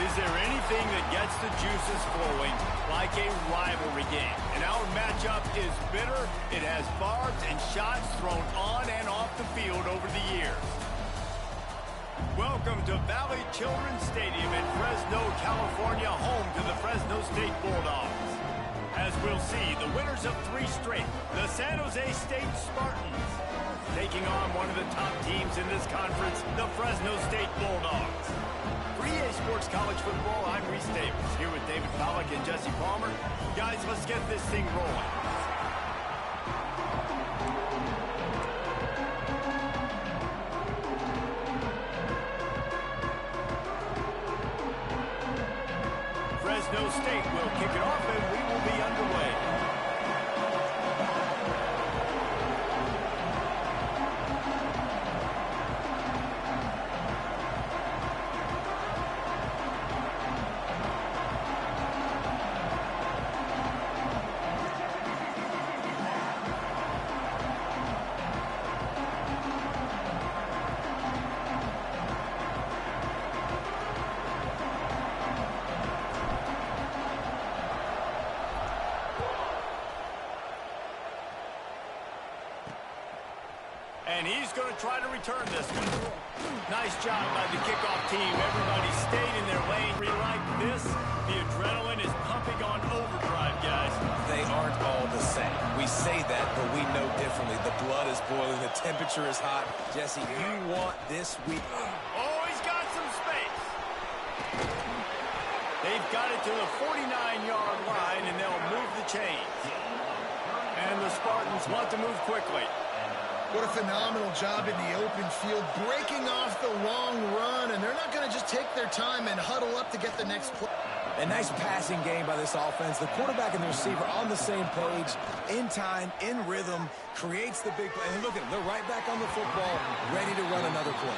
Is there anything that gets the juices flowing like a rivalry game? And our matchup is bitter. It has barbs and shots thrown on and off the field over the years. Welcome to Valley Children's Stadium in Fresno, California, home to the Fresno State Bulldogs. As we'll see, the winners of 3 straight, the San Jose State Spartans, taking on one of the top teams in this conference, the Fresno State Bulldogs. For EA Sports College Football, I'm Reese Davis, here with David Pollack and Jesse Palmer. Guys, let's get this thing rolling. Fresno State will kick it off, and we will be underway. And he's going to try to return this one. Nice job by the kickoff team. Everybody stayed in their lane. Like this, the adrenaline is pumping on overdrive, guys. They aren't all the same. We say that, but we know differently. The blood is boiling. The temperature is hot. Jesse, you want this week. Oh, he's got some space. They've got it to the 49-yard line, and they'll move the chains. And the Spartans want to move quickly. What a phenomenal job in the open field, breaking off the long run, and they're not going to just take their time and huddle up to get the next play. A nice passing game by this offense. The quarterback and the receiver on the same page, in time, in rhythm, creates the big play. And look at them, they're right back on the football, ready to run another play.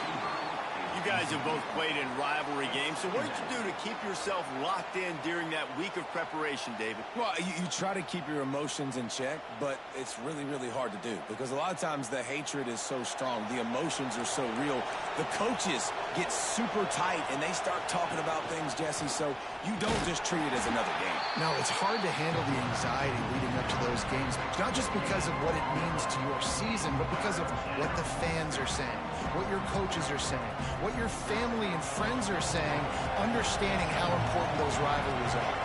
You guys have both played in rivalry games, so what did you do to keep yourself locked in during that week of preparation, David? Well, you try to keep your emotions in check, but it's really, really hard to do because a lot of times the hatred is so strong. The emotions are so real. The coaches get super tight, and they start talking about things, Jesse, so you don't just treat it as another game. No, it's hard to handle the anxiety leading up to those games, not just because of what it means to your season, but because of what the fans are saying, what your coaches are saying, what your family and friends are saying, understanding how important those rivalries are.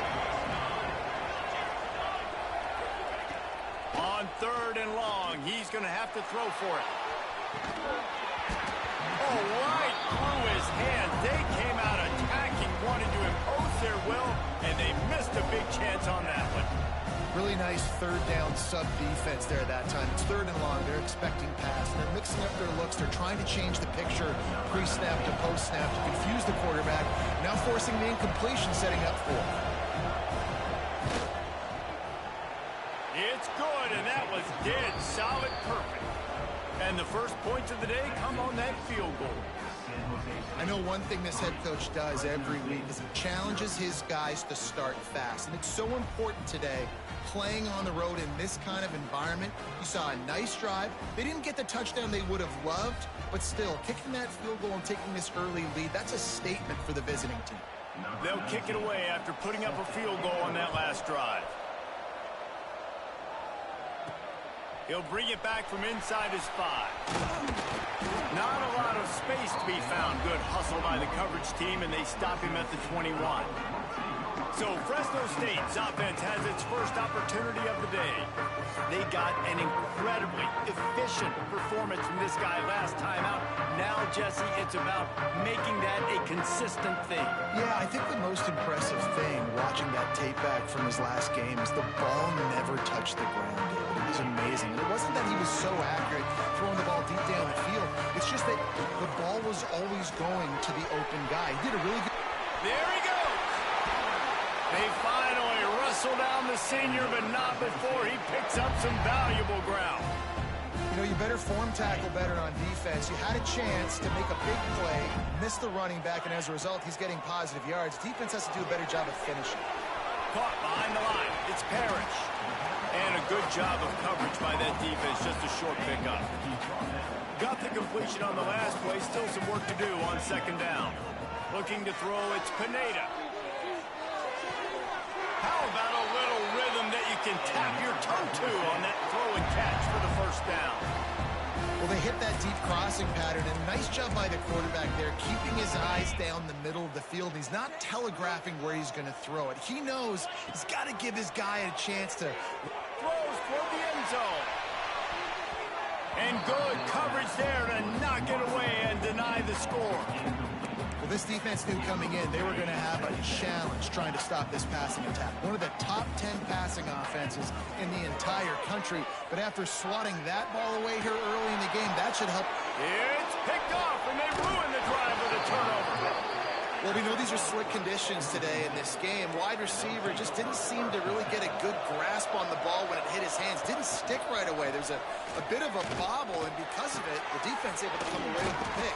On 3rd and long, he's going to have to throw for it. Oh, right through his hand. They came out attacking, wanting to impose their will, and they missed a big chance on that one. Really nice 3rd down sub-defense there at that time. It's 3rd and long. They're expecting pass. They're mixing up their looks. They're trying to change the picture pre-snap to post-snap to confuse the quarterback, now forcing the incompletion, setting up for it. It's good, and that was dead solid perfect. And the first points of the day come on that field goal. I know one thing this head coach does every week is he challenges his guys to start fast. And it's so important today, playing on the road in this kind of environment. You saw a nice drive. They didn't get the touchdown they would have loved, but still, kicking that field goal and taking this early lead, that's a statement for the visiting team. They'll kick it away after putting up a field goal on that last drive. He'll bring it back from inside his 5. Not a lot of space to be found. Good hustle by the coverage team, and they stop him at the 21. So Fresno State's offense has its first opportunity of the day. They got an incredibly efficient performance from this guy last time out. Now, Jesse, it's about making that a consistent thing. Yeah, I think the most impressive thing watching that tape back from his last game is the ball never touched the ground, David. It was amazing. And it wasn't that he was so accurate throwing the ball deep down the field. It's just that the ball was always going to the open guy. He did a really good... There he goes! They finally wrestle down the senior, but not before he picks up some valuable ground. You know, you better form tackle better on defense. You had a chance to make a big play, miss the running back, and as a result, he's getting positive yards. Defense has to do a better job of finishing. Caught behind the line. It's Parrish. And a good job of coverage by that defense, just a short pickup. Got the completion on the last play, still some work to do on second down. Looking to throw, it's Pineda. How about a little rhythm that you can tap your toe to on that throw and catch for the first down? Well, they hit that deep crossing pattern, and nice job by the quarterback there, keeping his eyes down the middle of the field. He's not telegraphing where he's going to throw it. He knows he's got to give his guy a chance to... Throws for the end zone. And good coverage there to knock it away and deny the score. Well, this defense knew coming in they were going to have a challenge trying to stop this passing attack. One of the top 10 passing offenses in the entire country. But after swatting that ball away here early in the game, that should help. It's picked off, and they ruin the drive with a turnover. Well, we know these are slick conditions today in this game. Wide receiver just didn't seem to really get a good grasp on the ball when it hit his hands. Didn't stick right away. There's a bit of a bobble, and because of it, the defense able to come away with the pick.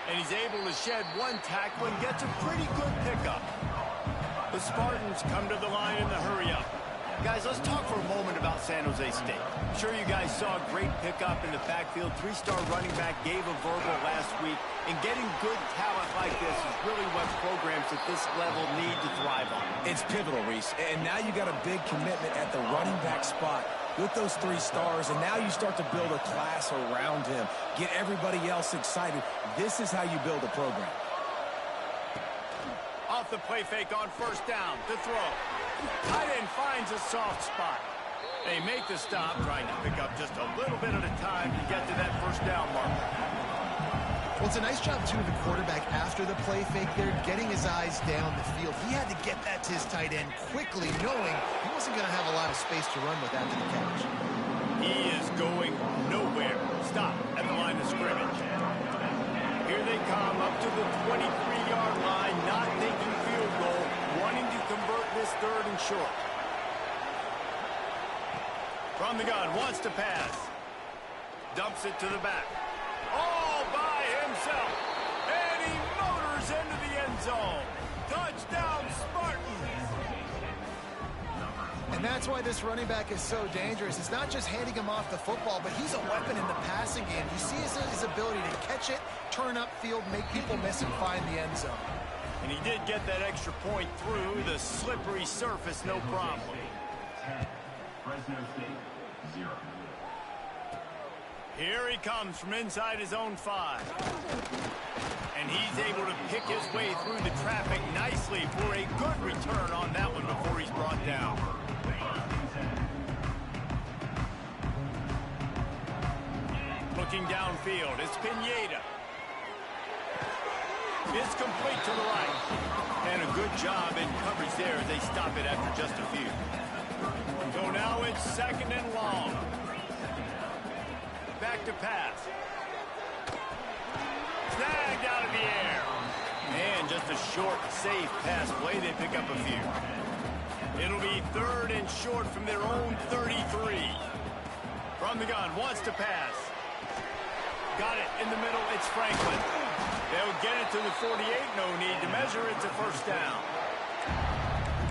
And he's able to shed one tackle and gets a pretty good pickup. The Spartans come to the line in the hurry-up. Guys, let's talk for a moment about San Jose State. I'm sure you guys saw a great pickup in the backfield. Three-star running back gave a verbal last week. And getting good talent like this is really what programs at this level need to thrive on. It's pivotal, Reese. And now you got a big commitment at the running back spot with those 3 stars, and now you start to build a class around him. Get everybody else excited. This is how you build a program. Off the play fake on first down to throw. Tight end finds a soft spot. They make the stop, trying to pick up just a little bit at a time to get to that first down marker. Well, it's a nice job, too, of the quarterback after the play fake there, getting his eyes down the field. He had to get that to his tight end quickly, knowing he wasn't going to have a lot of space to run with after the catch. He is going nowhere. Stop at the line of scrimmage. Here they come up to the 23-yard line, not thinking field goal, wanting to convert this third and short. From the gun, wants to pass. Dumps it to the back. All by himself. And he motors into the end zone. Touchdown, Spartans. And that's why this running back is so dangerous. It's not just handing him off the football, but he's a weapon in the passing game. You see his ability to catch it, turn upfield, make people miss, and find the end zone. And he did get that extra point through the slippery surface, no problem. 10, Fresno State, 0. Here he comes from inside his own 5. And he's able to pick his way through the traffic nicely for a good return on that one before he's brought down. Looking downfield, it's Pineda. It's complete to the right. And a good job in coverage there as they stop it after just a few. So now it's second and long. Back to pass. Snagged out of the air. And just a short, safe pass play. They pick up a few. It'll be third and short from their own 33. From the gun, wants to pass. Got it in the middle. It's Franklin. They'll get it to the 48. No need to measure. It's a first down.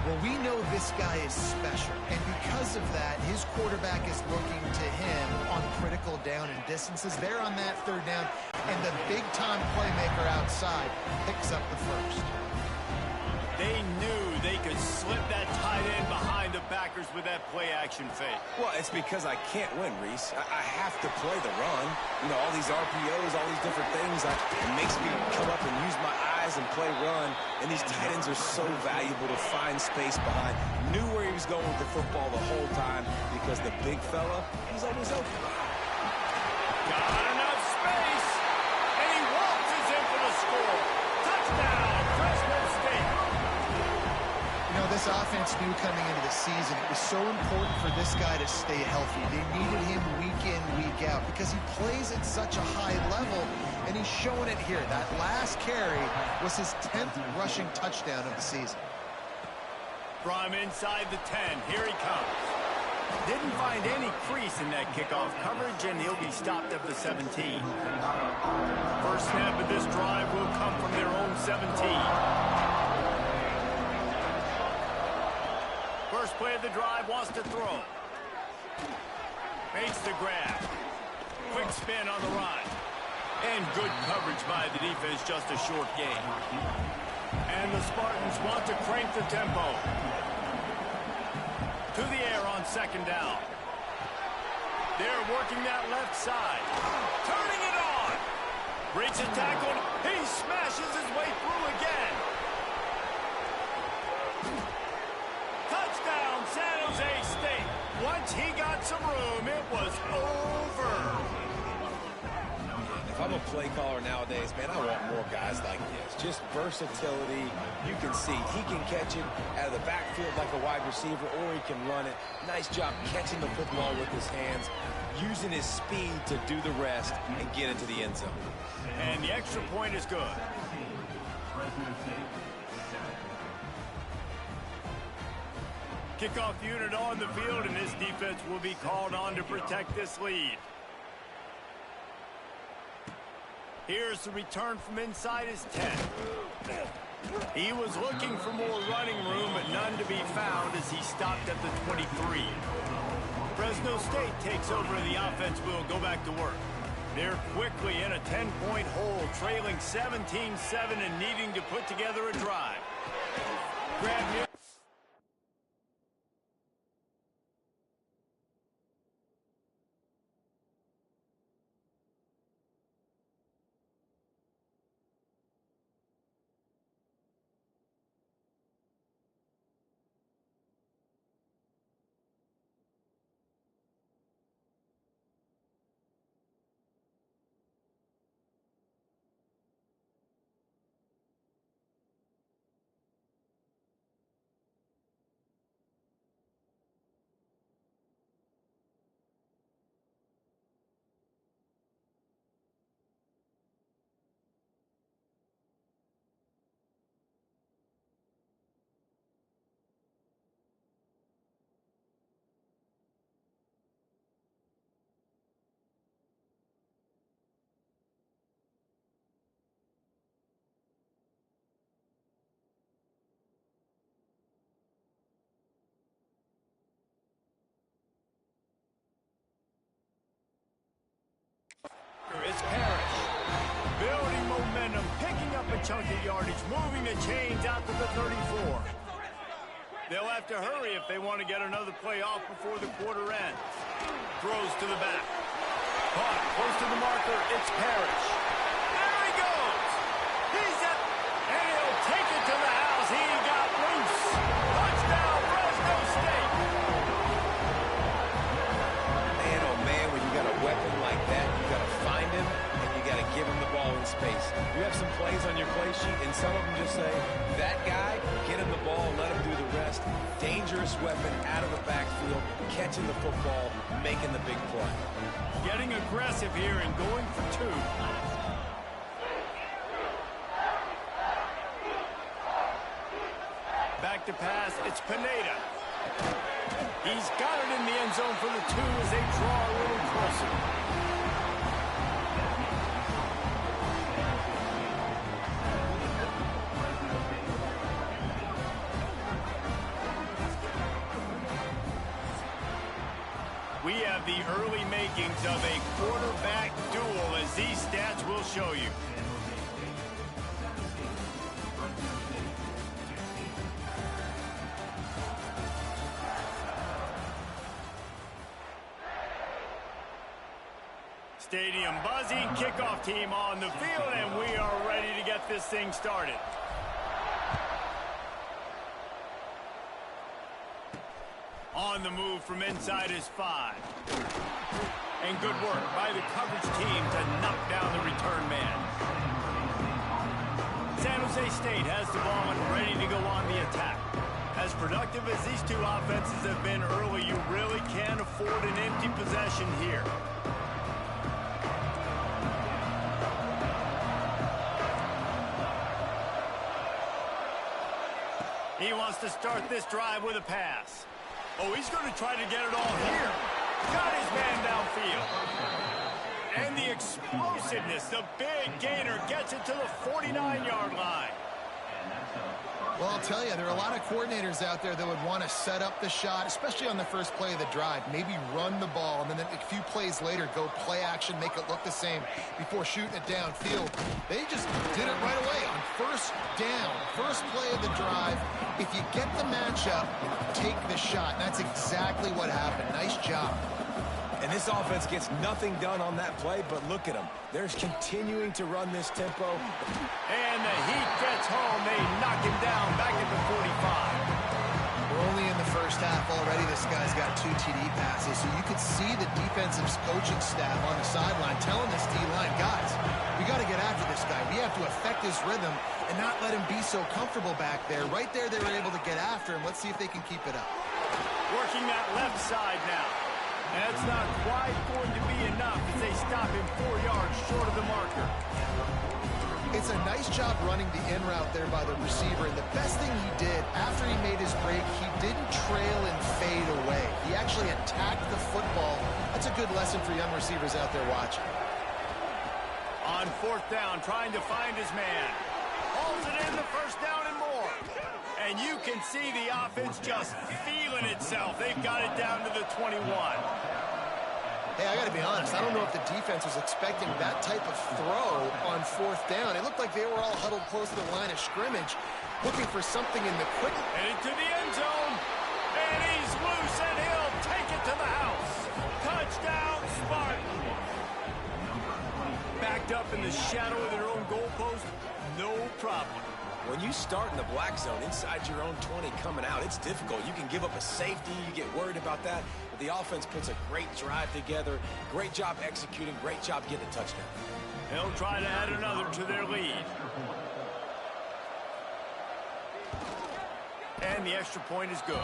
Well, we know this guy is special, and because of that, his quarterback is looking to him on critical down and distances. They're on that third down, and the big-time playmaker outside picks up the first. They knew they could slip that tight end behind the backers with that play-action fake. Well, it's because I can't win, Reese. I have to play the run. You know, all these RPOs, all these different things. It makes me come up and use my eyes and play run. And these tight ends are so valuable to find space behind. Knew where he was going with the football the whole time because the big fella, he's always open. Got enough space, and he waltzes in for the score. Touchdown, Fresno State. You know, this offense knew coming into the season it was so important for this guy to stay healthy. They needed him week in, week out because he plays at such a high level, and he's showing it here. That last carry was his 10th rushing touchdown of the season. From inside the 10, here he comes. Didn't find any crease in that kickoff coverage, and he'll be stopped at the 17. First snap of this drive will come from their own 17. First play of the drive, wants to throw. Makes the grab. Quick spin on the run. And good coverage by the defense, just a short gain. And the Spartans want to crank the tempo. To the air on second down. They're working that left side. Turning it on. Breaks a tackle. He smashes his way through again. Touchdown, San Jose State. Once he got some room, it was over. If I'm a play caller nowadays, man, I want more guys like this. Just versatility. You can see he can catch it out of the backfield like a wide receiver, or he can run it. Nice job catching the football with his hands, using his speed to do the rest and get into the end zone. And the extra point is good. Kickoff unit on the field, and this defense will be called on to protect this lead. Here's the return from inside his 10. He was looking for more running room, but none to be found as he stopped at the 23. Fresno State takes over, and the offense will go back to work. They're quickly in a 10-point hole, trailing 17-7 and needing to put together a drive. Grab near. It's Parrish. Building momentum, picking up a chunk of yardage, moving the chains out to the 34. They'll have to hurry if they want to get another play off before the quarter ends. Throws to the back. Caught close to the marker. It's Parrish. There he goes. He's at, and he'll take it to the house. He got loose. Touchdown, Fresno State. Man, oh man, when you got a weapon like that, you got to find him and you got to give him the ball in space. You have some plays on your play sheet, and some of them just say, that guy, get him the ball, let him do the rest. Dangerous weapon out of the backfield, catching the football, making the big play. Getting aggressive here and going for two. Back to pass, it's Pineda. He's got it in the end zone for the two as they draw a little closer. We have the early makings of a quarterback duel, as these stats will show you. Stadium buzzing, kickoff team on the field, and we are ready to get this thing started. On the move from inside his 5. And good work by the coverage team to knock down the return man. San Jose State has the ball and ready to go on the attack. As productive as these two offenses have been early, you really can't afford an empty possession here. He wants to start this drive with a pass. Oh, he's going to try to get it all here. Got his man downfield. And the explosiveness, the big gainer gets it to the 49-yard line. Well, I'll tell you, there are a lot of coordinators out there that would want to set up the shot, especially on the first play of the drive. Maybe run the ball, and then a few plays later, go play action, make it look the same before shooting it downfield. They just did it right away on first down, first play of the drive. If you get the matchup, take the shot. And that's exactly what happened. Nice job. And this offense gets nothing done on that play, but look at them. They're continuing to run this tempo. And the heat gets home. They knock him down back at the 45. We're only in the first half already. This guy's got 2 TD passes, so you could see the defensive coaching staff on the sideline telling this D-line, guys, we got to get after this guy. We have to affect his rhythm and not let him be so comfortable back there. Right there, they were able to get after him. Let's see if they can keep it up. Working that left side now. And it's not quite going to be enough as they stop him 4 yards short of the marker. It's a nice job running the in route there by the receiver. And the best thing he did after he made his break, he didn't trail and fade away. He actually attacked the football. That's a good lesson for young receivers out there watching. On 4th down, trying to find his man. Holds it in the first down and more. And you can see the offense just feeling itself. They've got it down to the 21. Hey, I got to be honest. I don't know if the defense was expecting that type of throw on 4th down. It looked like they were all huddled close to the line of scrimmage, looking for something in the quick. And into the end zone. And he's loose, and he'll take it to the house. Touchdown, Spartan. Backed up in the shadow of their own goalpost, no problem. When you start in the black zone inside your own 20 coming out, it's difficult. You can give up a safety. You get worried about that. But the offense puts a great drive together. Great job executing. Great job getting a touchdown. They'll try to add another to their lead. And the extra point is good.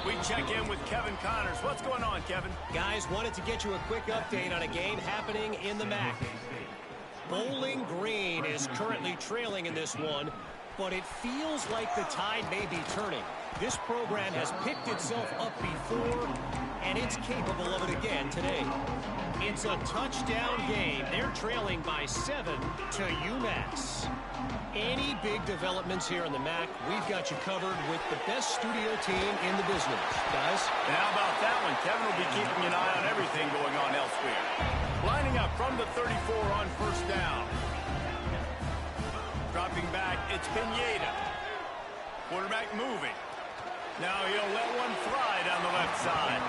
We check in with Kevin Connors. What's going on, Kevin? Guys, wanted to get you a quick update on a game happening in the MAC. Bowling Green is currently trailing in this one, but it feels like the tide may be turning. This program has picked itself up before, and it's capable of it again today. It's a touchdown game. They're trailing by 7 to UMass. Any big developments here in the MAC, we've got you covered with the best studio team in the business. Guys? And how about that one? Kevin will be keeping an eye on everything going on elsewhere. Lining up from the 34 on first down. Dropping back, it's Pineda. Quarterback moving. Now he'll let one fly down the left side.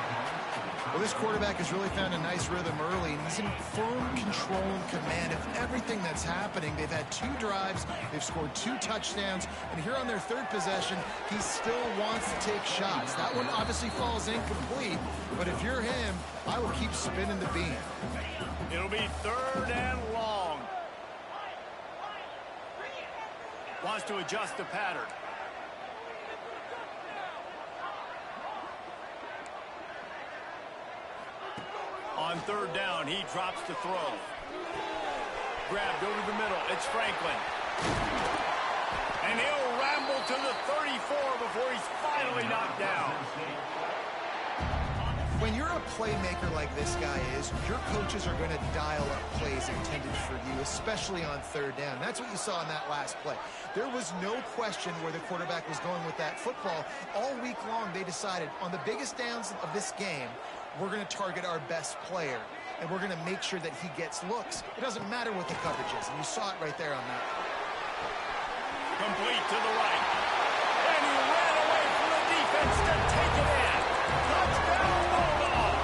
Well, this quarterback has really found a nice rhythm early, and he's in firm control and command of everything that's happening. They've had 2 drives, they've scored 2 touchdowns, and here on their 3rd possession, he still wants to take shots. That one obviously falls incomplete, but if you're him, I would keep spinning the beam. It'll be 3rd and long. Wants to adjust the pattern. On 3rd down, he drops to throw. Grabbed over the middle. It's Franklin. And he'll ramble to the 34 before he's finally knocked down. When you're a playmaker like this guy is, your coaches are going to dial up plays intended for you, especially on 3rd down. That's what you saw in that last play. There was no question where the quarterback was going with that football. All week long, they decided on the biggest downs of this game, we're going to target our best player, and we're going to make sure that he gets looks. It doesn't matter what the coverage is, and you saw it right there on that. Complete to the right. And he ran away from the defense to take it in. Touchdown, Bulldog!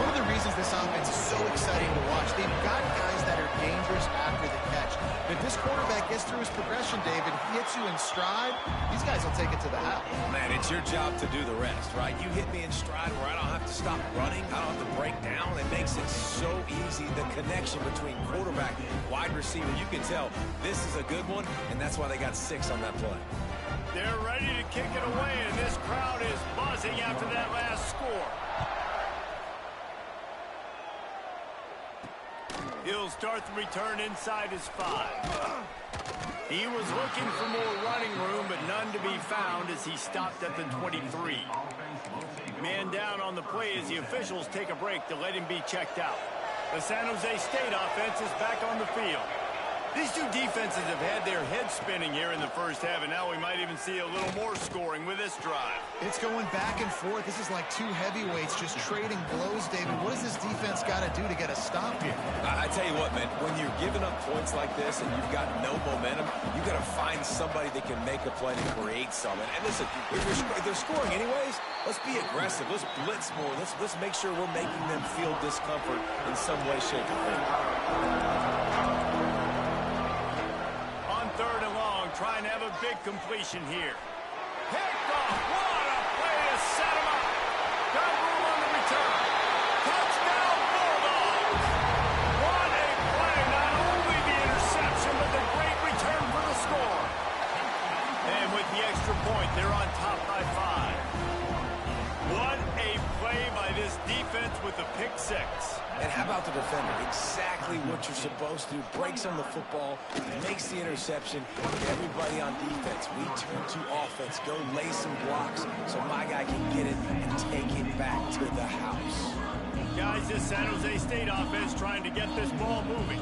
One of the reasons this offense is so exciting to watch, they've got guys that are dangerous after the catch. If this quarterback gets through his progression, David, he hits you in stride, these guys will take it to the house. Man, it's your job to do the rest, right? You hit me in stride where I don't have to stop running. I don't have to break down. It makes it so easy. The connection between quarterback and wide receiver, you can tell this is a good one, and that's why they got 6 on that play. They're ready to kick it away, and this crowd is buzzing after that last score. He'll start the return inside his 5. He was looking for more running room, but none to be found as he stopped at the 23. Man down on the play as the officials take a break to let him be checked out. The San Jose State offense is back on the field. These two defenses have had their heads spinning here in the first half, and now we might even see a little more scoring with this drive. It's going back and forth. This is like two heavyweights just trading blows, David. What does this defense got to do to get a stop here? I tell you what, man, when you're giving up points like this and you've got no momentum, you got to find somebody that can make a play to create something. And listen, if they're scoring anyways, let's be aggressive. Let's blitz more. Let's make sure we're making them feel discomfort in some way, shape, or form. Third and long, trying to have a big completion here. Picked off. What a play to set him up. Got room on the return. Touchdown, Bulldogs. What a play. Not only the interception, but the great return for the score. And with the extra point, they're on top by 5. What a play by this defense with the pick 6. And how about the defender? Exactly what you're supposed to do. Breaks on the football, makes the interception. Everybody on defense, we turn to offense. Go lay some blocks so my guy can get it and take it back to the house. Guys, this San Jose State offense trying to get this ball moving.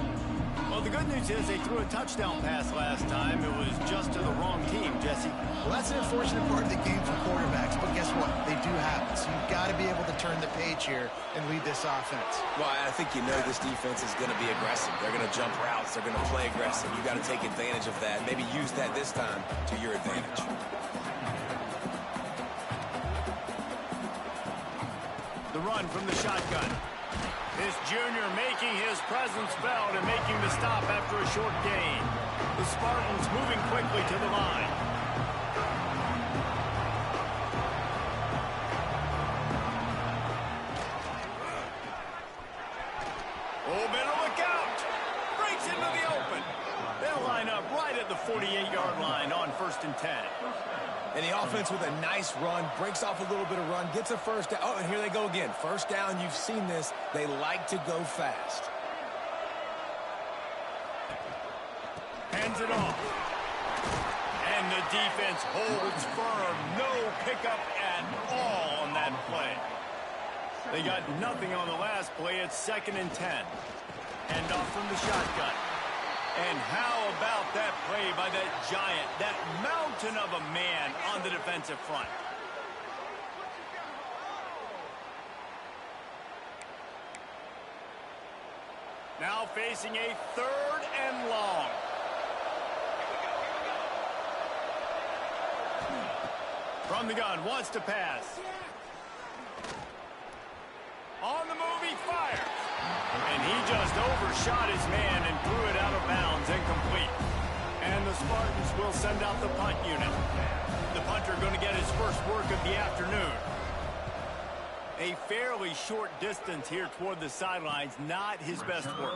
Well, the good news is they threw a touchdown pass last time. It was just to the wrong team, Jesse. Well, that's an unfortunate part of the game for quarterbacks, but guess what? They do have it. So you've got to be able to turn the page here and lead this offense. Well, I think you know this defense is going to be aggressive. They're going to jump routes. They're going to play aggressive. You got to take advantage of that. Maybe use that this time to your advantage. The run from the shotgun. This junior making his presence felt and making the stop after a short gain. The Spartans moving quickly to the line. Oh, better look out. Breaks into the open. They'll line up right at the 48-yard line on 1st and 10. And the offense with a nice run, breaks off a little bit of run, gets a first down. Oh, and here they go again. First down, you've seen this. They like to go fast. Hands it off. And the defense holds firm. No pickup at all on that play. They got nothing on the last play. It's 2nd and 10. Hand off from the shotgun. And how about that play by that giant, that mountain of a man on the defensive front? Now facing a 3rd and long. From the gun, wants to pass. On the move, he fires. And he just overshot his man and threw it out of bounds, incomplete. And the Spartans will send out the punt unit. The punter going to get his first work of the afternoon. A fairly short distance here toward the sidelines, not his best work.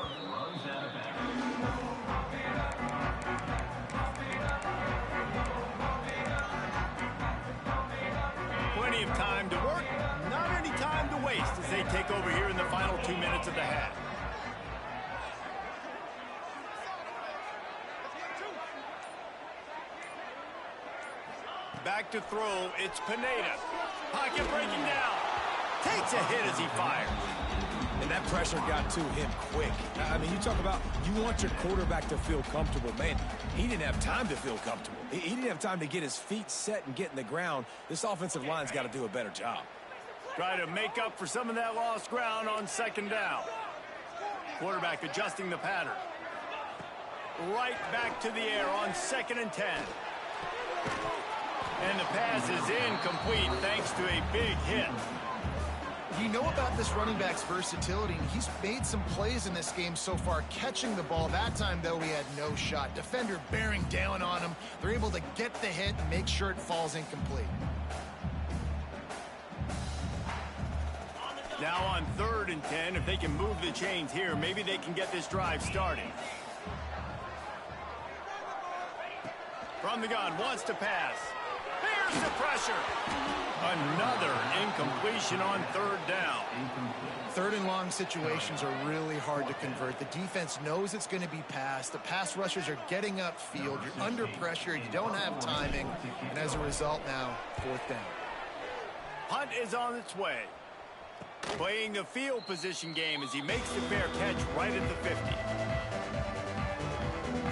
Plenty of time to work, not any time to waste as they take over here in the final 2 minutes of the half. Back to throw, it's Pineda. Pocket breaking down. Takes a hit as he fires. And that pressure got to him quick. I mean, you talk about you want your quarterback to feel comfortable. Man, he didn't have time to feel comfortable. He didn't have time to get his feet set and get in the ground. This offensive line's got to do a better job. Try to make up for some of that lost ground on 2nd down. Quarterback adjusting the pattern. Right back to the air on 2nd and 10. And the pass is incomplete thanks to a big hit. You know about this running back's versatility, and he's made some plays in this game so far, catching the ball. That time, though, he had no shot. Defender bearing down on him. They're able to get the hit and make sure it falls incomplete. Now on 3rd and 10, if they can move the chains here, maybe they can get this drive started. From the gun, wants to pass. There's the pressure. Another incompletion on 3rd down. 3rd and long situations are really hard to convert. The defense knows it's going to be passed. The pass rushers are getting upfield. You're under pressure. You don't have timing. And as a result now, 4th down. Punt is on its way. Playing the field position game as he makes the fair catch right at the 50.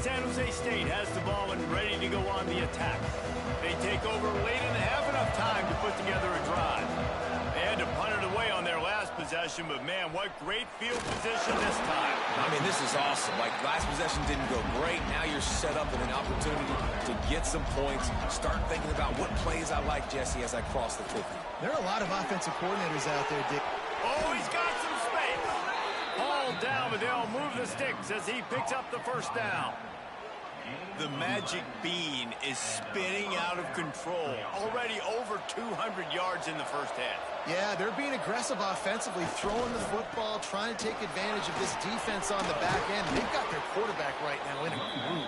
San Jose State has the ball and ready to go on the attack. They take over late and have enough time to put together a drive. They had to punt it away on their last possession, but man, what great field position this time. I mean, this is awesome. Like, last possession didn't go great. Now you're set up with an opportunity to get some points. Start thinking about what plays I like, Jesse, as I cross the 50. There are a lot of offensive coordinators out there, Dick. Oh, he's got some space. Hauled down, but they'll move the sticks as he picks up the first down. The magic bean is spinning out of control. Already over 200 yards in the first half. Yeah, they're being aggressive offensively, throwing the football, trying to take advantage of this defense on the back end. They've got their quarterback right now in a groove.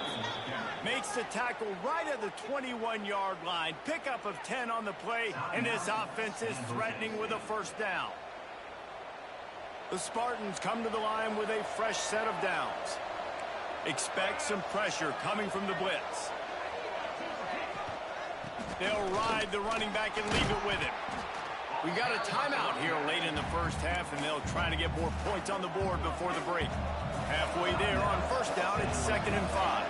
Makes the tackle right at the 21-yard line. Pickup of 10 on the play, and this offense is threatening with a first down. The Spartans come to the line with a fresh set of downs. Expect some pressure coming from the blitz. They'll ride the running back and leave it with him. We got a timeout here late in the first half, and they'll try to get more points on the board before the break. Halfway there on first down, it's 2nd and 5.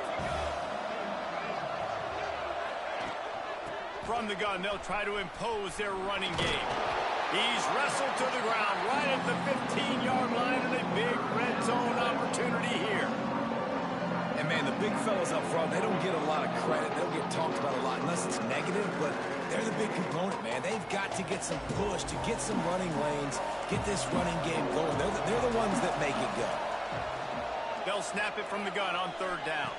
From the gun, they'll try to impose their running game. He's wrestled to the ground right at the 15-yard line, and a big red zone opportunity here. And, man, the big fellas up front, they don't get a lot of credit. They don't get talked about a lot unless it's negative, but they're the big component, man. They've got to get some push, to get some running lanes, get this running game going. They're the ones that make it go. They'll snap it from the gun on 3rd down.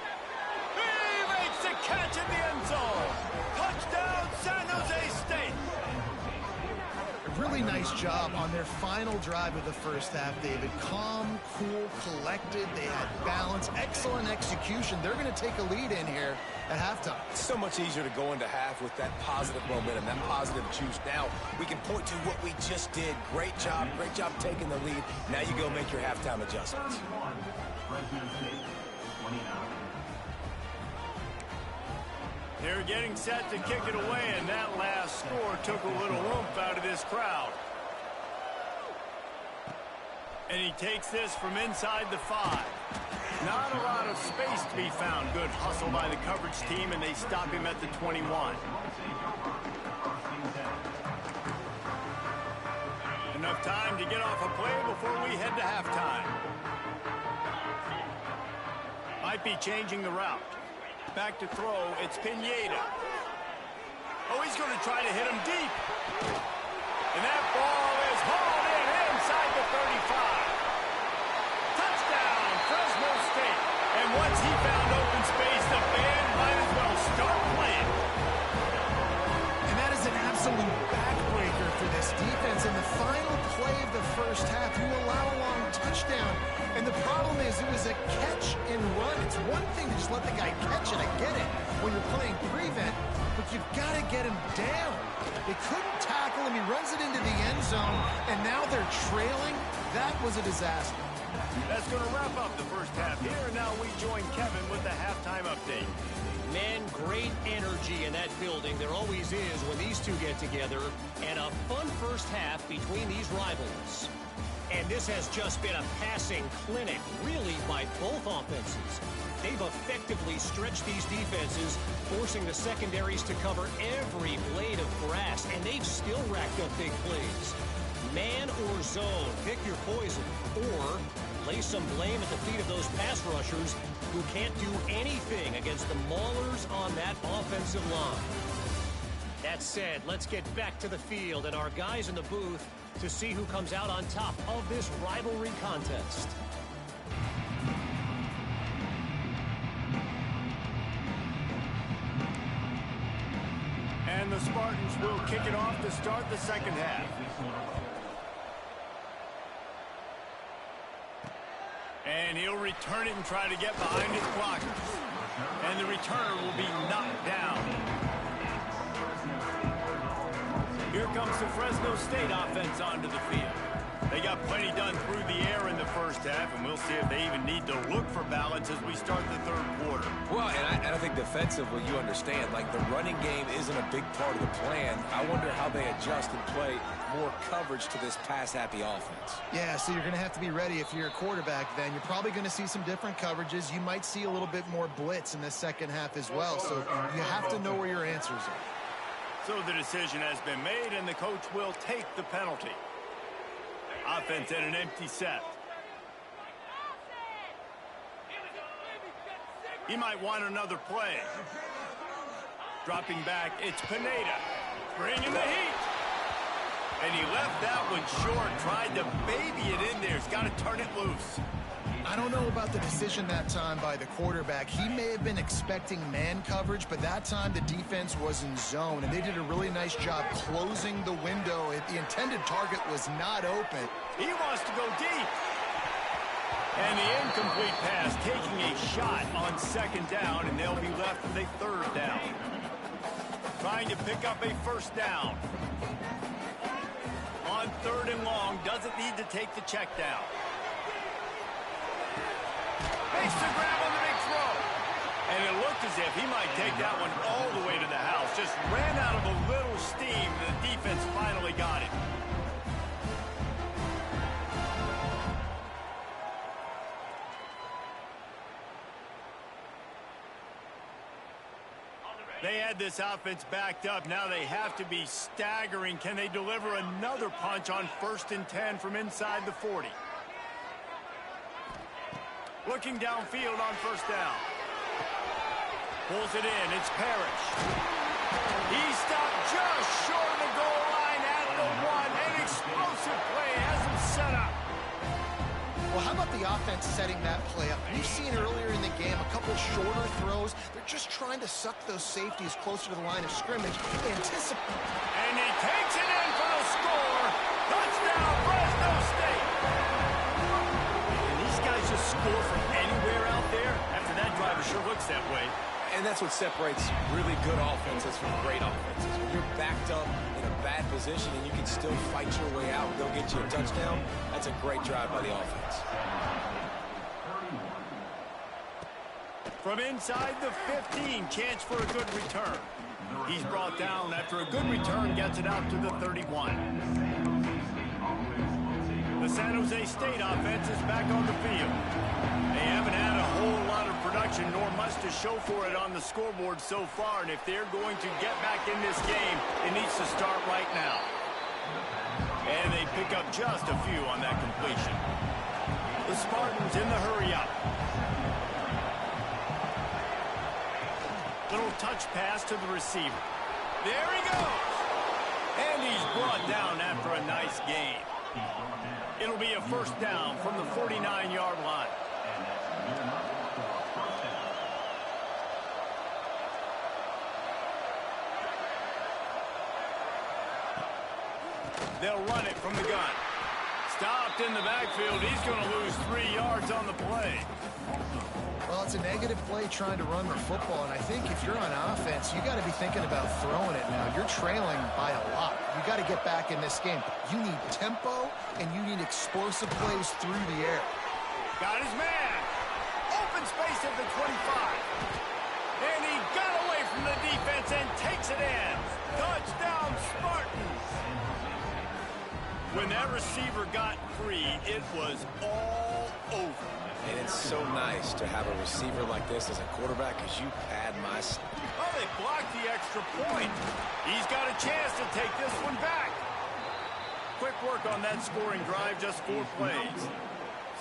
He makes the catch in the end zone. Touchdown, San Jose State. Really nice job on their final drive of the first half, David. Calm, cool, collected. They had balance, excellent execution. They're going to take a lead in here at halftime. It's so much easier to go into half with that positive momentum, that positive juice. Now we can point to what we just did. Great job taking the lead. Now you go make your halftime adjustments. They're getting set to kick it away, and that last score took a little oomph out of this crowd. And he takes this from inside the 5. Not a lot of space to be found. Good hustle by the coverage team, and they stop him at the 21. Enough time to get off a play before we head to halftime. Might be changing the route. Back to throw, it's Pineda. Oh, he's going to try to hit him deep. And that ball is hauled in inside the 35. Touchdown, Fresno State. And once he found open space, the band might as well start playing. And that is an absolute backbreaker for this defense. In the final play of the first half, you allow a long touchdown. And the problem is it was a catch and run. It's one thing to just let the guy catch it. I get it when you're playing prevent, but you've got to get him down. They couldn't tackle him. He runs it into the end zone, and now they're trailing. That was a disaster. That's going to wrap up the first half here. Now we join Kevin with the halftime update. Man, great energy in that building. There always is when these two get together. And a fun first half between these rivals. And this has just been a passing clinic, really, by both offenses. They've effectively stretched these defenses, forcing the secondaries to cover every blade of grass, and they've still racked up big plays. Man or zone, pick your poison, or lay some blame at the feet of those pass rushers who can't do anything against the maulers on that offensive line. That said, let's get back to the field and our guys in the booth to see who comes out on top of this rivalry contest. And the Spartans will kick it off to start the second half. And he'll return it and try to get behind his blockers. And the returner will be knocked down. Here comes the Fresno State offense onto the field. They got plenty done through the air in the first half, and we'll see if they even need to look for balance as we start the third quarter. Well, and I think defensively, you understand, like the running game isn't a big part of the plan. I wonder how they adjust and play more coverage to this pass-happy offense. Yeah, so you're going to have to be ready if you're a quarterback then. You're probably going to see some different coverages. You might see a little bit more blitz in the second half as well, so you have to know where your answers are. So the decision has been made, and the coach will take the penalty. Offense at an empty set. He might want another play. Dropping back, it's Pineda. Bringing the heat. And he left that one short. Tried to baby it in there. He's got to turn it loose. I don't know about the decision that time by the quarterback. He may have been expecting man coverage, but that time the defense was in zone, and they did a really nice job closing the window. The intended target was not open. He wants to go deep. And the incomplete pass taking a shot on second down, and they'll be left with a third down. Trying to pick up a first down. On third and long, doesn't need to take the check down. Makes the grab on the big throw. And it looked as if he might take that one all the way to the house. Just ran out of a little steam. The defense finally got it. They had this offense backed up. Now they have to be staggering. Can they deliver another punch on 1st and 10 from inside the 40? Looking downfield on first down. Pulls it in. It's Parrish. He stopped just short of the goal line at the 1. An explosive play has him set up. Well, how about the offense setting that play up? We've seen earlier in the game a couple shorter throws. They're just trying to suck those safeties closer to the line of scrimmage. Anticipate. And he takes it in for the score. Touchdown, Fresno State. And these guys just score from anywhere out there. After that drive, it sure looks that way. And that's what separates really good offenses from great offenses. When you're backed up in a bad position and you can still fight your way out and go get you a touchdown, that's a great drive by the offense. From inside the 15, chance for a good return. He's brought down after a good return, gets it out to the 31. The San Jose State offense is back on the field. They haven't had a whole lot of production, nor much to show for it on the scoreboard so far. And if they're going to get back in this game, it needs to start right now. And they pick up just a few on that completion. The Spartans in the hurry up. Little touch pass to the receiver. There he goes. And he's brought down after a nice gain. It'll be a first down from the 49-yard line. They'll run it from the gun. Stopped in the backfield. He's going to lose 3 yards on the play. Well, it's a negative play trying to run the football, and I think if you're on offense, you got to be thinking about throwing it now. You're trailing by a lot. You got to get back in this game. You need tempo, and you need explosive plays through the air. Got his man. Open space at the 25. And he got away from the defense and takes it in. Touchdown, Spartans. When that receiver got free, it was all over. And it's so nice to have a receiver like this as a quarterback because you pad my... Oh, they blocked the extra point. He's got a chance to take this one back. Quick work on that scoring drive, just 4 plays.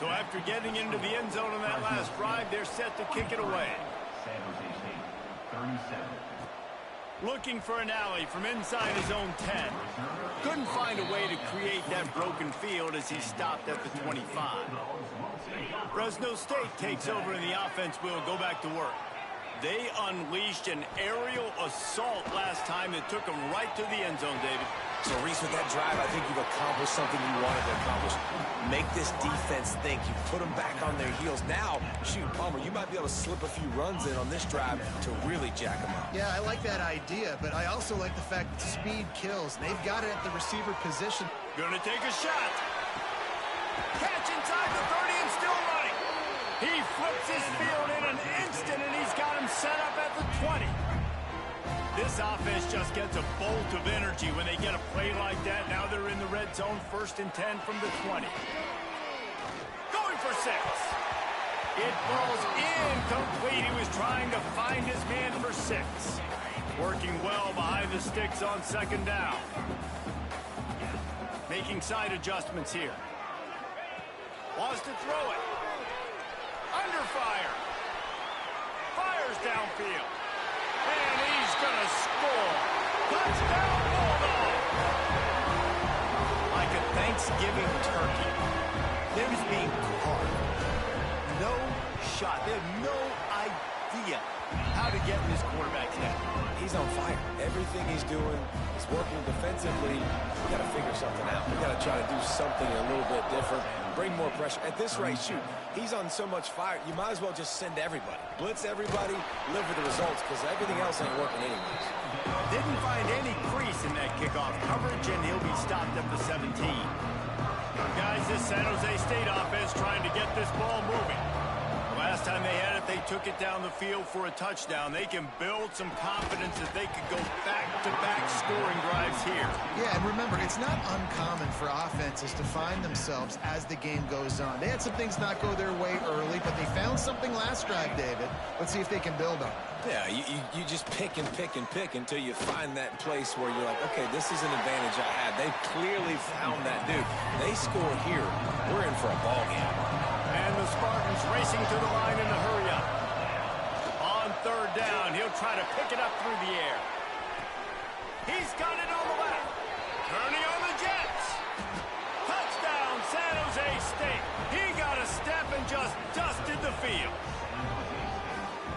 So after getting into the end zone on that last drive, they're set to kick it away. San Jose State, 37. Looking for an alley from inside his own 10. Couldn't find a way to create that broken field as he stopped at the 25. Fresno State takes over and the offense will go back to work. They unleashed an aerial assault last time that took them right to the end zone, David. So, Reese, with that drive, I think you've accomplished something you wanted to accomplish. Make this defense think. You put them back on their heels. Now, shoot, Palmer, you might be able to slip a few runs in on this drive to really jack them up. Yeah, I like that idea, but I also like the fact that speed kills. They've got it at the receiver position. Gonna take a shot. Catch inside the 30 and still He flips his field in an instant, and he's got him set up at the 20. This offense just gets a bolt of energy when they get a play like that. Now they're in the red zone, 1st and 10 from the 20. Going for 6. It falls incomplete. He was trying to find his man for 6. Working well behind the sticks on 2nd down. Making side adjustments here. Wants to throw it. Under fire. Fires downfield. And he's going to score. Touchdown, Bulldog. Like a Thanksgiving turkey. Them's being carved. No shot. They have no idea how to get in this quarterback's head. He's on fire. Everything he's doing is working defensively. We got to figure something out. We got to try to do something a little bit different. Bring more pressure. At this rate, shoot, he's on so much fire, you might as well just send everybody. Blitz everybody, live with the results, because everything else ain't working anyways. Didn't find any crease in that kickoff coverage, and he'll be stopped at the 17. Guys, this San Jose State offense trying to get this ball moving. Last time they had it, they took it down the field for a touchdown. They can build some confidence that they could go back-to-back scoring drives here. Yeah, and remember, it's not uncommon for offenses to find themselves as the game goes on. They had some things not go their way early, but they found something last drive, David. Let's see if they can build on it. Yeah, you just pick and pick and pick until you find that place where you're like, okay, this is an advantage I had. They've clearly found that, dude. They score here, we're in for a ball game. And the Spartans racing to the line in the hurry-up. On 3rd down, he'll try to pick it up through the air. He's got it on the left. Turning on the Jets. Touchdown, San Jose State. He got a step and just dusted the field.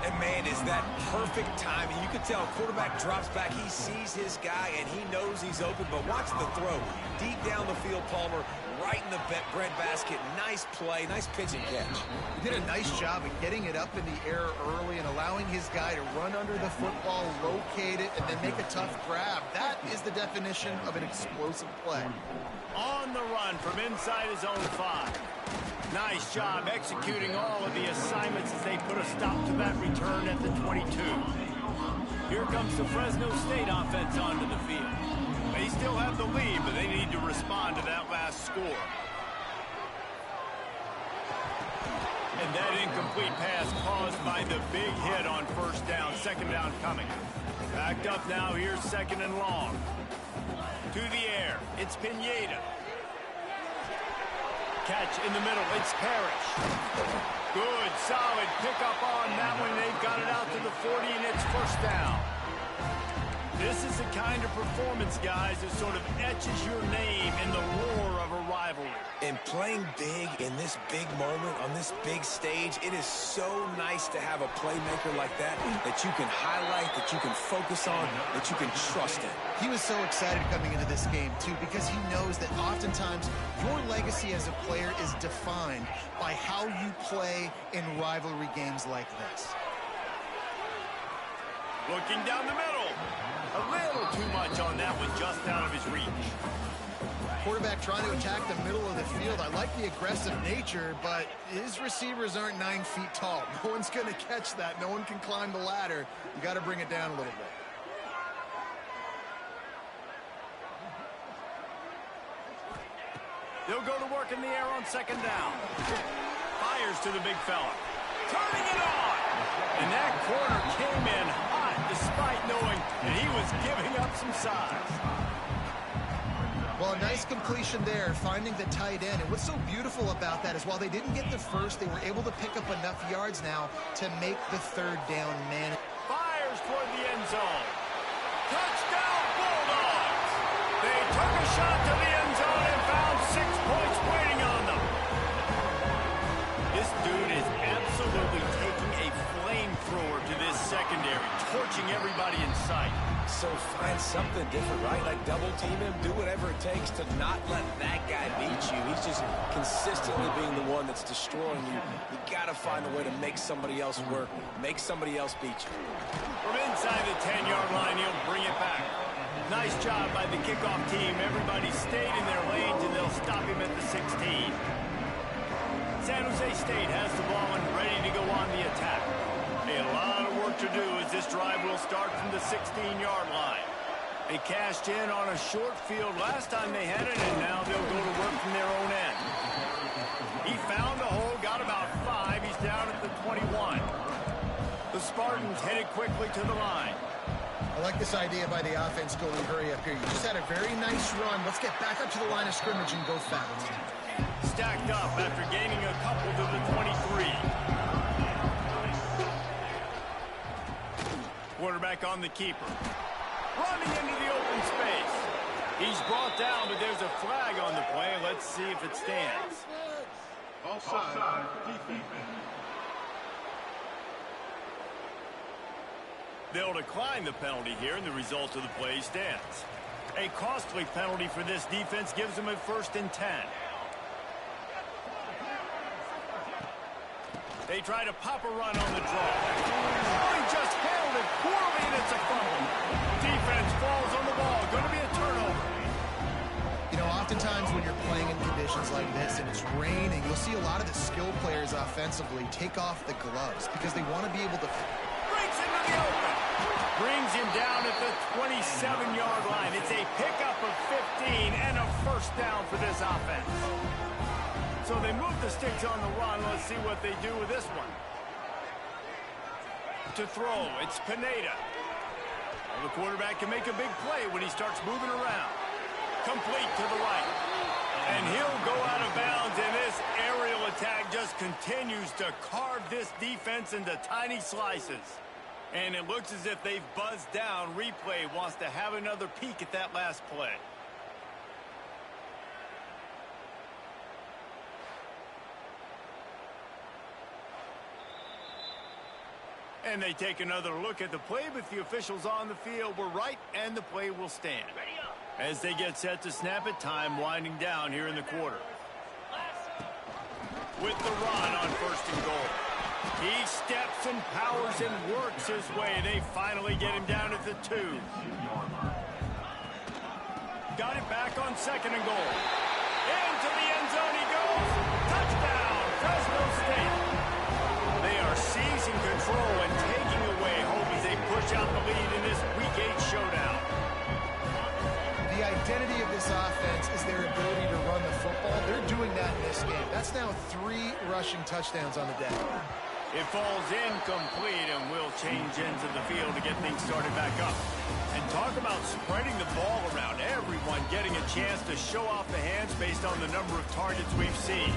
And, man, is that perfect timing. You can tell quarterback drops back. He sees his guy, and he knows he's open. But watch the throw. Deep down the field, Palmer, right in the breadbasket. Nice play, nice pitch and catch. He did a nice job of getting it up in the air early and allowing his guy to run under the football, locate it, and then make a tough grab. That is the definition of an explosive play. On the run from inside his own 5. Nice job executing all of the assignments as they put a stop to that return at the 22. Here comes the Fresno State offense onto the field. They still have the lead, but they need to respond to that last score. And that incomplete pass caused by the big hit on 1st down, 2nd down coming. Backed up now, here's 2nd and long. To the air, it's Pineda. Catch in the middle, it's Parrish. Good, solid pickup on that one. They've got it out to the 40, and it's 1st down. This is the kind of performance, guys, that sort of etches your name in the roar of a rivalry. And playing big in this big moment, on this big stage, it is so nice to have a playmaker like that you can highlight, that you can focus on, that you can trust in. He was so excited coming into this game, too, because he knows that oftentimes your legacy as a player is defined by how you play in rivalry games like this. Looking down the middle. A little too much on that one, just out of his reach. Quarterback trying to attack the middle of the field. I like the aggressive nature, but his receivers aren't 9 feet tall. No one's going to catch that. No one can climb the ladder. You got to bring it down a little bit. They'll go to work in the air on 2nd down. Fires to the big fella. Turning it on. And that corner came in hot despite knowing that he was giving up some size. Well, a nice completion there, finding the tight end. And what's so beautiful about that is while they didn't get the first, they were able to pick up enough yards now to make the 3rd down man. Fires toward the end zone. Touchdown, Bulldogs! They took a shot to the end zone and found 6 points waiting on them. This dude is absolutely taking a flamethrower to this secondary, torching everybody in sight. So find something different, right? Like double team him, do whatever it takes to not let that guy beat you. He's just consistently being the one that's destroying you. You got to find a way to make somebody else work, make somebody else beat you. From inside the 10-yard line, he'll bring it back. Nice job by the kickoff team. Everybody stayed in their lanes, and they'll stop him at the 16. San Jose State has the ball and ready to go on the attack. A lot of work to do as this drive will start from the 16-yard line. They cashed in on a short field last time they had it, and now they'll go to work from their own end. He found a hole, got about 5. He's down at the 21. The Spartans headed quickly to the line. I like this idea by the offense going hurry up here. You just had a very nice run. Let's get back up to the line of scrimmage and go fast. Stacked up after gaining a couple to the 23. Quarterback on the keeper. Running into the open space. He's brought down, but there's a flag on the play. Let's see if it stands. Offside. Defense. They'll decline the penalty here, and the result of the play stands. A costly penalty for this defense gives them a 1st and 10. They try to pop a run on the draw. Oh, he just handled it poorly, and it's a fumble. Defense falls on the ball. Going to be a turnover. You know, oftentimes when you're playing in conditions like this and it's raining, you'll see a lot of the skill players offensively take off the gloves because they want to be able to... Breaks into the open. Brings him down at the 27-yard line. It's a pickup of 15 and a 1st down for this offense. So they move the sticks on the run. Let's see what they do with this one. To throw, it's Pineda. Well, the quarterback can make a big play when he starts moving around. Complete to the right. And he'll go out of bounds, and this aerial attack just continues to carve this defense into tiny slices. And it looks as if they've buzzed down. Replay wants to have another peek at that last play. And they take another look at the play, but the officials on the field were right, and the play will stand. As they get set to snap it, time winding down here in the quarter. With the run on 1st and goal. He steps and powers and works his way. They finally get him down at the 2. Got it back on 2nd and goal. Into the end zone he goes. Touchdown, Fresno State. They are seizing control and taking away hope as they push out the lead in this Week 8 showdown. The identity of this offense is their ability to run the football. They're doing that in this game. That's now 3 rushing touchdowns on the day. It falls incomplete, and will change ends of the field to get things started back up. And talk about spreading the ball around. Everyone getting a chance to show off the hands based on the number of targets we've seen.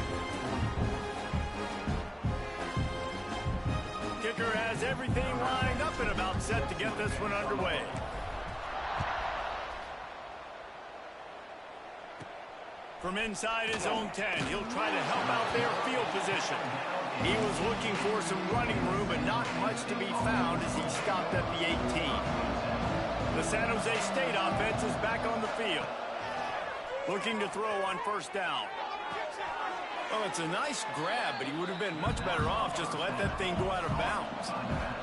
Kicker has everything lined up and about set to get this one underway. From inside his own 10, he'll try to help out their field position. He was looking for some running room, but not much to be found as he stopped at the 18. The San Jose State offense is back on the field. Looking to throw on 1st down. Well, it's a nice grab, but he would have been much better off just to let that thing go out of bounds.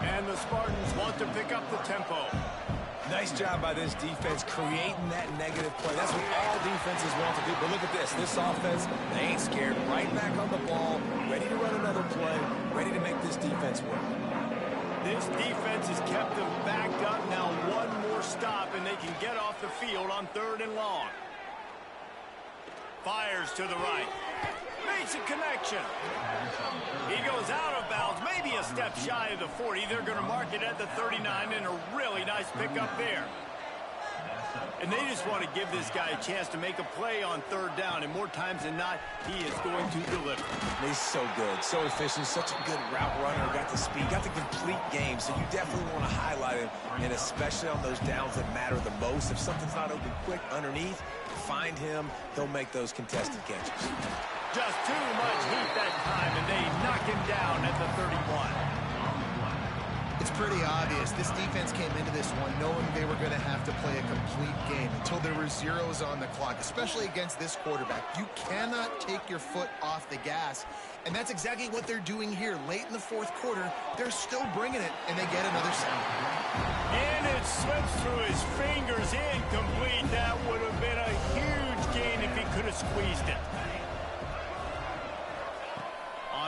And the Spartans want to pick up the tempo. Nice job by this defense creating that negative play. That's what all defenses want to do. But look at this. This offense, they ain't scared. Right back on the ball, ready to run another play, ready to make this defense work. This defense has kept them backed up. Now one more stop, and they can get off the field on 3rd and long. Fires to the right. Makes a connection. He goes out of bounds, maybe a step shy of the 40. They're going to mark it at the 39, and a really nice pickup there. And they just want to give this guy a chance to make a play on 3rd down, and more times than not, he is going to deliver. He's so good, so efficient, such a good route runner, got the speed, got the complete game, so you definitely want to highlight him, and especially on those downs that matter the most. If something's not open quick underneath, find him, he'll make those contested catches. Just too much heat that time, and they knock him down at the 31. It's pretty obvious. This defense came into this one knowing they were going to have to play a complete game until there were zeros on the clock, especially against this quarterback. You cannot take your foot off the gas, and that's exactly what they're doing here. Late in the 4th quarter, they're still bringing it, and they get another sack. And it slips through his fingers, incomplete. That would have been a huge gain if he could have squeezed it.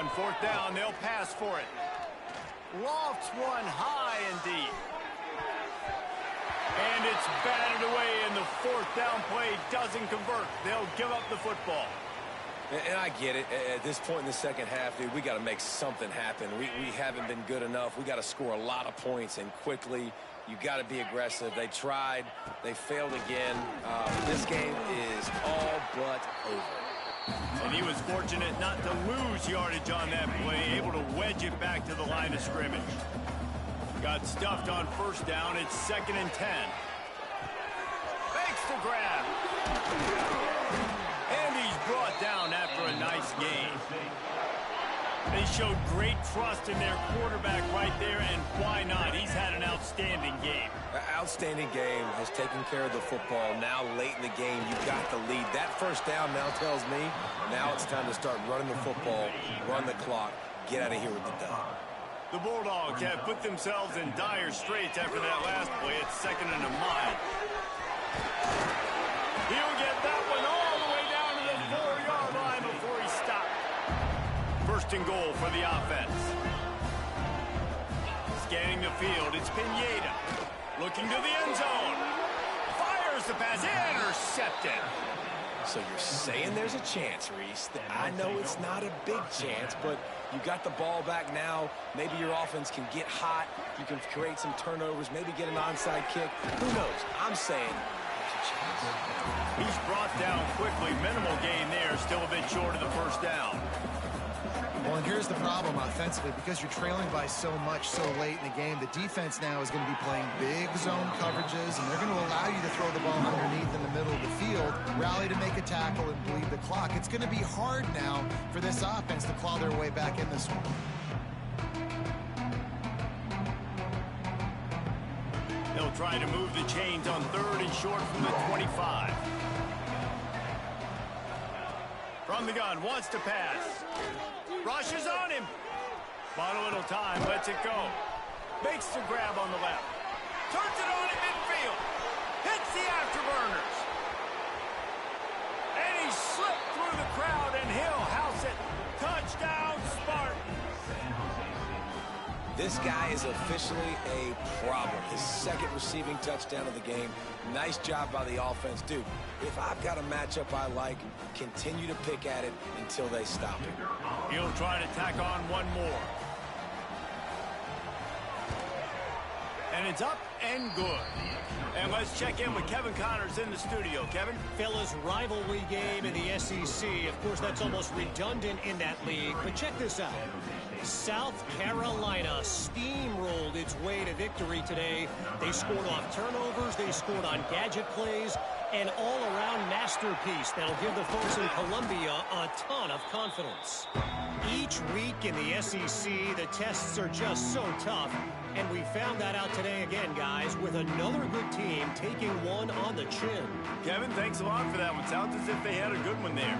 On fourth down, they'll pass for it. Lofts one high and deep. And it's batted away, and the fourth down play doesn't convert. They'll give up the football. And I get it. At this point in the second half, dude, we got to make something happen. We haven't been good enough. We got to score a lot of points and quickly. You got to be aggressive. They tried. They failed again. This game is all but over. And he was fortunate not to lose yardage on that play, able to wedge it back to the line of scrimmage. Got stuffed on first down. It's 2nd and 10. Fakes the grab. And he's brought down after a nice gain. They showed great trust in their quarterback right there, and why not? He's had an outstanding game. Outstanding game, has taken care of the football. Now late in the game, you've got the lead. That first down now tells me now it's time to start running the football, run the clock, get out of here with the dub. The Bulldogs have put themselves in dire straits after that last play. It's 2nd and a mile. He'll get that one all the way down to the 4-yard line before he stopped. 1st and goal for the offense. Scanning the field, it's Pineda. Looking to the end zone. Fires the pass, intercepted. So you're saying there's a chance, Reese. I know it's not a big chance, but you got the ball back now. Maybe your offense can get hot. You can create some turnovers, maybe get an onside kick. Who knows? I'm saying there's a chance. He's brought down quickly. Minimal gain there, still a bit short of the first down. Well, and here's the problem offensively. Because you're trailing by so much so late in the game, the defense now is going to be playing big zone coverages, and they're going to allow you to throw the ball underneath in the middle of the field, rally to make a tackle, and bleed the clock. It's going to be hard now for this offense to claw their way back in this one. They'll try to move the chains on 3rd and short from the 25. From the gun, wants to pass. Rushes on him. Bought a little time, lets it go. Makes the grab on the left. Turns it on in midfield. Hits the afterburners. And he slipped through the crowd, and he'll house it. Touchdown, Spartans. This guy is officially a problem. His 2nd receiving touchdown of the game. Nice job by the offense. Dude, if I've got a matchup I like, continue to pick at it until they stop him. He'll try to tack on one more. And it's up and good. And let's check in with Kevin Connors in the studio. Kevin? Fellas, rivalry game in the SEC. Of course, that's almost redundant in that league. But check this out. South Carolina steamrolled its way to victory today. They scored off turnovers. They scored on gadget plays. An all-around masterpiece that'll give the folks in Columbia a ton of confidence. Each week in the SEC, the tests are just so tough. And we found that out today again, guys, with another good team taking one on the chin. Kevin, thanks a lot for that one. Sounds as if they had a good one there.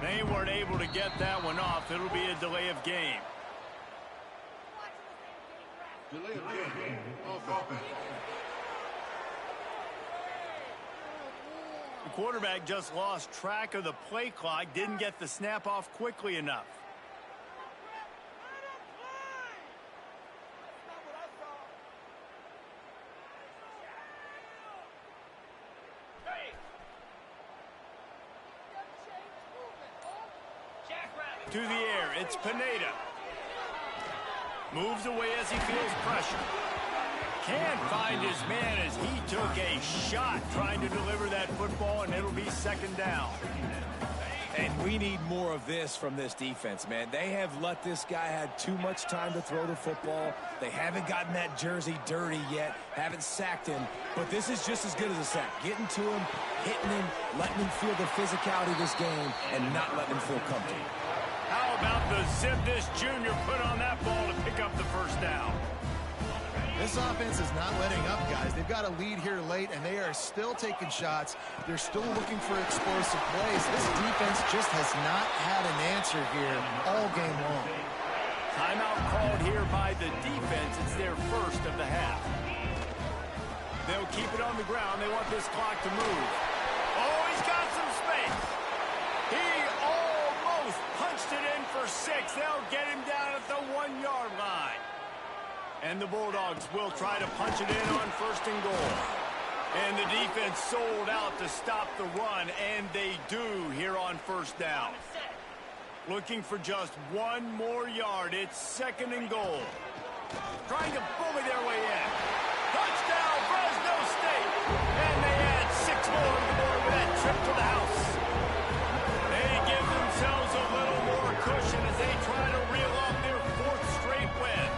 They weren't able to get that one off. It'll be a delay of game. Delay of game. Offense. The quarterback just lost track of the play clock, didn't get the snap off quickly enough. To the air, it's Pineda. Moves away as he feels pressure. Can't find his man as he took a shot trying to deliver that football, and it'll be 2nd down. And we need more of this from this defense, man. They have let this guy have too much time to throw the football. They haven't gotten that jersey dirty yet, haven't sacked him, but this is just as good as a sack. Getting to him, hitting him, letting him feel the physicality of this game, and not letting him feel comfortable. How about the zip this junior put on that ball to pick up the first down? This offense is not letting up, guys. They've got a lead here late, and they are still taking shots. They're still looking for explosive plays. This defense just has not had an answer here all game long. Timeout called here by the defense. It's their first of the half. They'll keep it on the ground. They want this clock to move. Oh, he's got some space. He almost punched it in for 6. They'll get him down at the 1-yard line. And the Bulldogs will try to punch it in on 1st and goal. And the defense sold out to stop the run, and they do here on 1st down. Looking for just 1 more yard. It's 2nd and goal. Trying to bully their way in. Touchdown, Fresno State. And they add 6 more to the board with that trip to the house. They give themselves a little more cushion as they try to reel off their 4th straight win.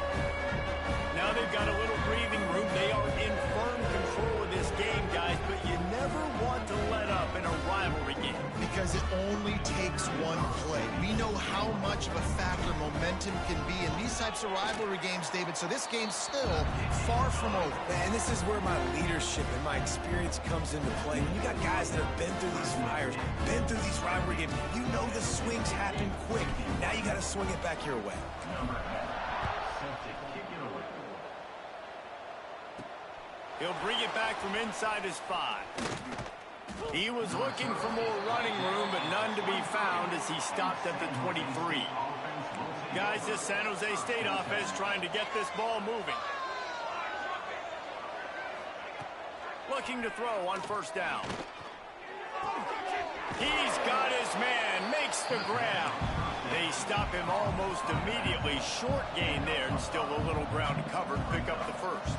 Now they've got a little breathing room. They are in firm control of this game, guys, but you never want to let up in a rivalry game. Because it only takes one play. We know how much of a factor momentum can be in these types of rivalry games, David, so this game's still far from over. And this is where my leadership and my experience comes into play. When you got guys that have been through these fires, been through these rivalry games, you know the swings happen quick. Now you got to swing it back your way. He'll bring it back from inside his 5. He was looking for more running room, but none to be found as he stopped at the 23. Guys, this San Jose State offense trying to get this ball moving. Looking to throw on 1st down. He's got his man, makes the grab. They stop him almost immediately. Short gain there, and still a little ground to cover to pick up the 1st.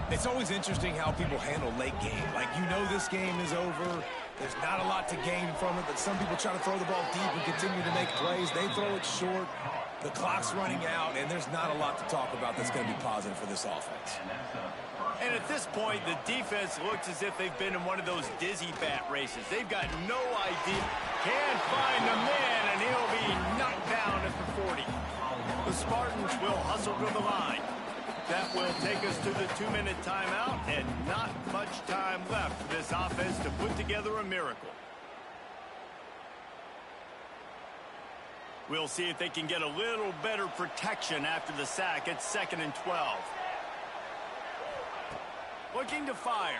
It's always interesting how people handle late game. Like, you know this game is over. There's not a lot to gain from it, but some people try to throw the ball deep and continue to make plays. They throw it short. The clock's running out, and there's not a lot to talk about that's going to be positive for this offense. And at this point, the defense looks as if they've been in one of those dizzy bat races. They've got no idea. Can't find the man, and he'll be knocked down at the 40. The Spartans will hustle to the line. That will take us to the 2-minute timeout, and not much time left for this offense to put together a miracle. We'll see if they can get a little better protection after the sack at 2nd and 12. Looking to fire.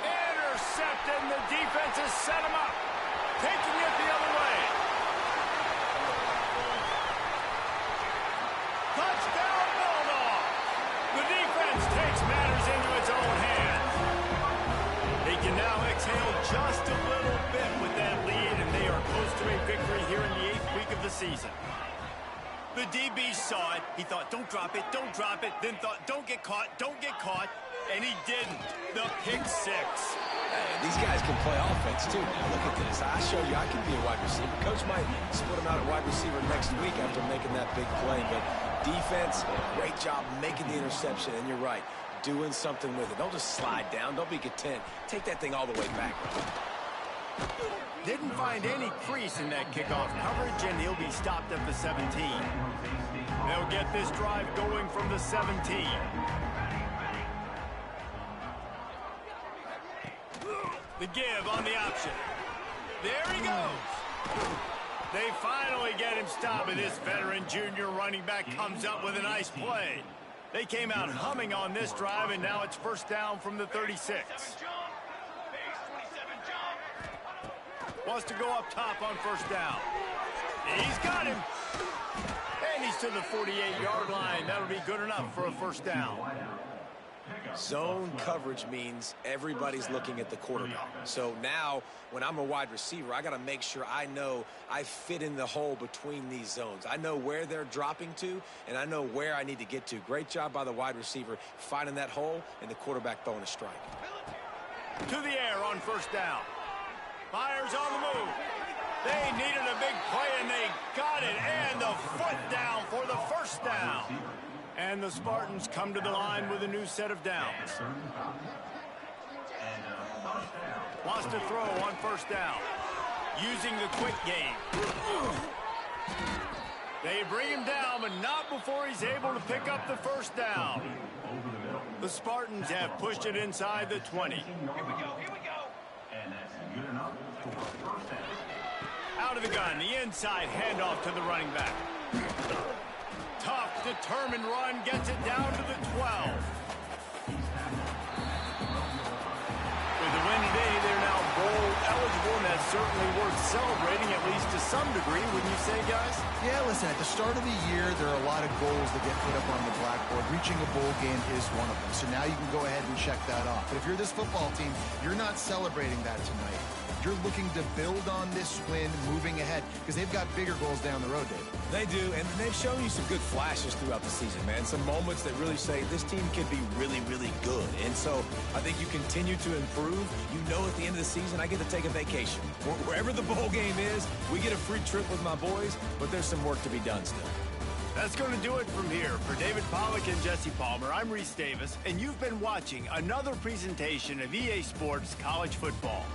Intercepted, and the defense has set him up. Taking it the other way. Touchdown, Bulldogs! The defense takes matters into its own hands. They can now exhale just a little bit with that lead, and they are close to a victory here in the 8th week of the season. The DB saw it. He thought, don't drop it, don't drop it. Then thought, don't get caught, and he didn't. The pick 6. Hey, these guys can play offense, too. Now, look at this. I showed you I can be a wide receiver. Coach might split him out at wide receiver next week after making that big play, but defense, great job making the interception, and you're right, doing something with it. Don't just slide down. Don't be content. Take that thing all the way back. Didn't find any crease in that kickoff coverage, and he'll be stopped at the 17. They'll get this drive going from the 17. The give on the option. There he goes. They finally get him stopped, and this veteran junior running back comes up with a nice play. They came out humming on this drive, and now it's 1st down from the 36. Wants to go up top on 1st down. He's got him. And he's to the 48-yard line. That'll be good enough for a 1st down. Zone coverage means everybody's looking at the quarterback. So now, when I'm a wide receiver, I got to make sure I know I fit in the hole between these zones. I know where they're dropping to, and I know where I need to get to. Great job by the wide receiver finding that hole, and the quarterback throwing a strike. To the air on 1st down. Fires on the move. They needed a big play, and they got it. And the foot down for the 1st down. And the Spartans come to the line with a new set of downs. Wants to throw on 1st down. Using the quick game. They bring him down, but not before he's able to pick up the 1st down. The Spartans have pushed it inside the 20. Here we go. And that's good enough for 1st down. Out of the gun, the inside handoff to the running back. Tough, determined run, gets it down to the 12. With the win today, they're now bowl eligible, and that's certainly worth celebrating, at least to some degree, wouldn't you say, guys? Yeah, listen, at the start of the year, there are a lot of goals that get put up on the blackboard. Reaching a bowl game is one of them. So now you can go ahead and check that off. But if you're this football team, you're not celebrating that tonight. You're looking to build on this win moving ahead because they've got bigger goals down the road, Dave. They do, and they've shown you some good flashes throughout the season, man. Some moments that really say this team can be really, really good. And so I think you continue to improve. You know at the end of the season, I get to take a vacation. Wherever the bowl game is, we get a free trip with my boys, but there's some work to be done still. That's going to do it from here. For David Pollack and Jesse Palmer, I'm Reese Davis, and you've been watching another presentation of EA Sports College Football.